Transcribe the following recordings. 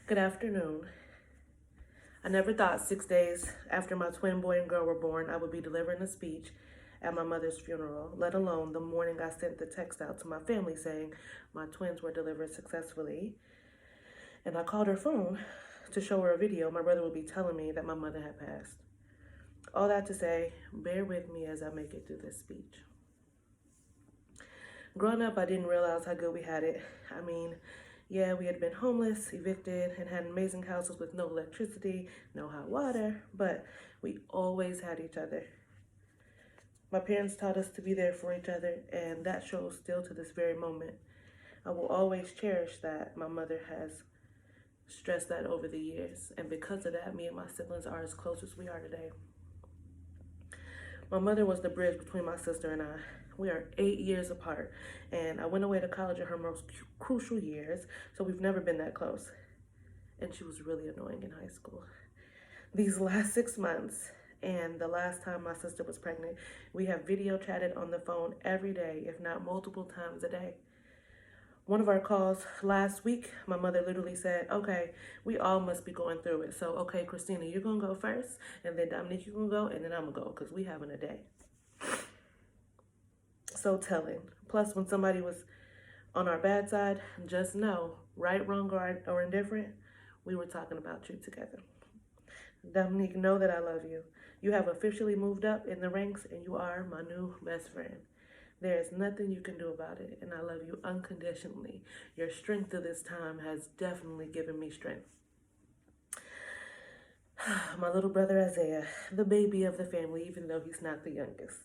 Good afternoon. I never thought 6 days after my twin boy and girl were born, I would be delivering a speech at my mother's funeral, let alone the morning I sent the text out to my family saying my twins were delivered successfully. And I called her phone to show her a video. My brother would be telling me that my mother had passed. All that to say, bear with me as I make it through this speech. Growing up, I didn't realize how good we had it. I mean, yeah, we had been homeless, evicted, and had amazing houses with no electricity, no hot water, but we always had each other. My parents taught us to be there for each other, and that shows still to this very moment. I will always cherish that. My mother has stressed that over the years, and because of that, me and my siblings are as close as we are today. My mother was the bridge between my sister and I. We are 8 years apart, and I went away to college in her most crucial years, so we've never been that close. And she was really annoying in high school. These last 6 months, and the last time my sister was pregnant, we have video chatted on the phone every day, if not multiple times a day. One of our calls last week, my mother literally said, okay, we all must be going through it. So, okay, Christina, you're going to go first, and then Dominique, you're going to go, and then I'm going to go, because we having a day. So telling. Plus, when somebody was on our bad side, just know, right, wrong, or indifferent, we were talking about you together. Dominique, know that I love you. You have officially moved up in the ranks, and you are my new best friend. There is nothing you can do about it, and I love you unconditionally. Your strength to this time has definitely given me strength. My little brother Isaiah, the baby of the family, even though he's not the youngest.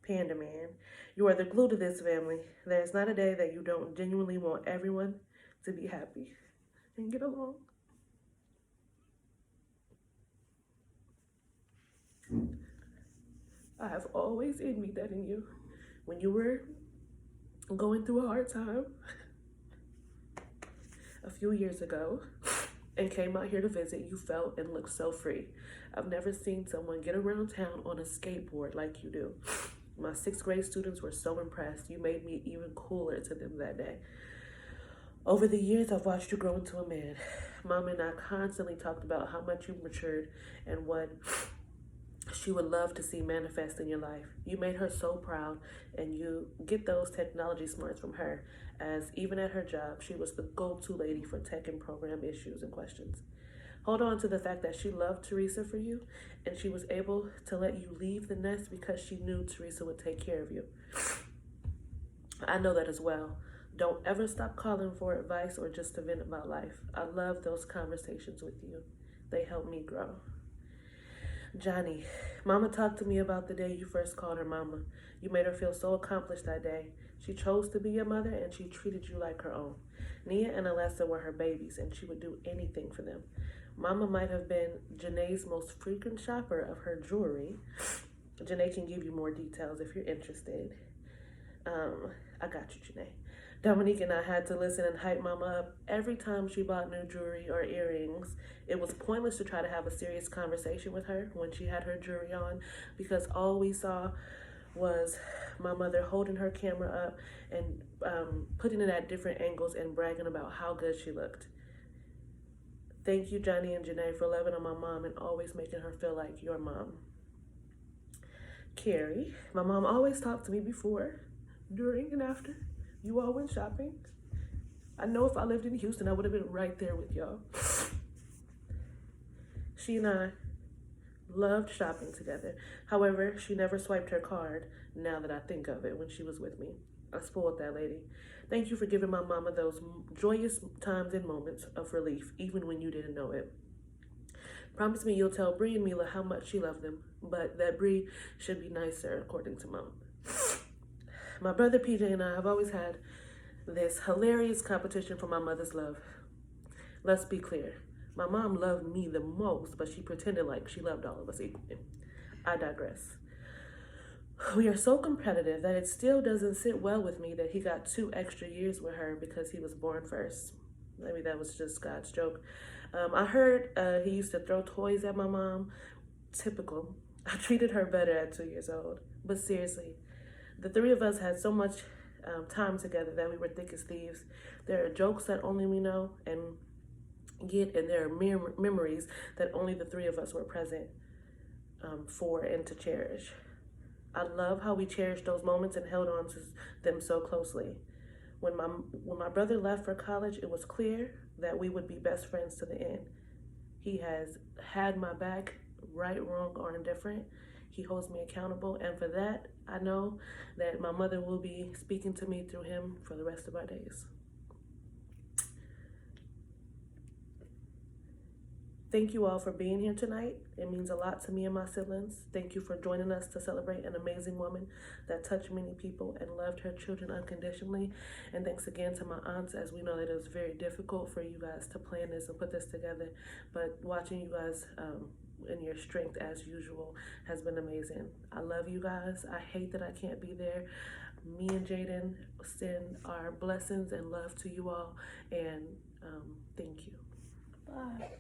Panda Man, you are the glue to this family. There is not a day that you don't genuinely want everyone to be happy and get along. I have always envied that in you. When you were going through a hard time a few years ago and came out here to visit, you felt and looked so free. I've never seen someone get around town on a skateboard like you do. My sixth grade students were so impressed. You made me even cooler to them that day. Over the years, I've watched you grow into a man. Mom and I constantly talked about how much you matured and what she would love to see manifest in your life. You made her so proud, and you get those technology smarts from her, as even at her job, she was the go-to lady for tech and program issues and questions. Hold on to the fact that she loved Teresa for you, and she was able to let you leave the nest because she knew Teresa would take care of you. I know that as well. Don't ever stop calling for advice or just to vent about life. I love those conversations with you. They help me grow. Johnny, Mama talked to me about the day you first called her Mama. You made her feel so accomplished that day. She chose to be your mother, and she treated you like her own. Nia and Alessa were her babies, and she would do anything for them. Mama might have been Janae's most frequent shopper of her jewelry. Janae can give you more details if you're interested. I got you, Janae. Dominique and I had to listen and hype Mama up every time she bought new jewelry or earrings. It was pointless to try to have a serious conversation with her when she had her jewelry on, because all we saw was my mother holding her camera up and putting it at different angles and bragging about how good she looked. Thank you, Johnny and Janae, for loving on my mom and always making her feel like your mom. Carrie, my mom always talked to me before, during, and after you all went shopping. I know if I lived in Houston, I would have been right there with y'all. She and I loved shopping together. However, she never swiped her card, now that I think of it, when she was with me. I spoiled that lady. Thank you for giving my mama those joyous times and moments of relief, even when you didn't know it. Promise me you'll tell Bree and Mila how much she loved them, but that Bree should be nicer, according to Mom. My brother PJ and I have always had this hilarious competition for my mother's love. Let's be clear. My mom loved me the most, but she pretended like she loved all of us equally. I digress. We are so competitive that it still doesn't sit well with me that he got 2 extra years with her because he was born first. Maybe that was just God's joke. I heard he used to throw toys at my mom. Typical. I treated her better at 2 years old. But seriously, the three of us had so much time together that we were thick as thieves. There are jokes that only we know, and get, and there are memories that only the three of us were present for and to cherish. I love how we cherished those moments and held on to them so closely. When my brother left for college, it was clear that we would be best friends to the end. He has had my back, right, wrong, or indifferent. He holds me accountable, and for that, I know that my mother will be speaking to me through him for the rest of our days. Thank you all for being here tonight. It means a lot to me and my siblings. Thank you for joining us to celebrate an amazing woman that touched many people and loved her children unconditionally. And thanks again to my aunts, as we know that it was very difficult for you guys to plan this and put this together. But watching you guys in your strength as usual has been amazing. I love you guys. I hate that I can't be there. Me and Jaden send our blessings and love to you all. And thank you. Bye.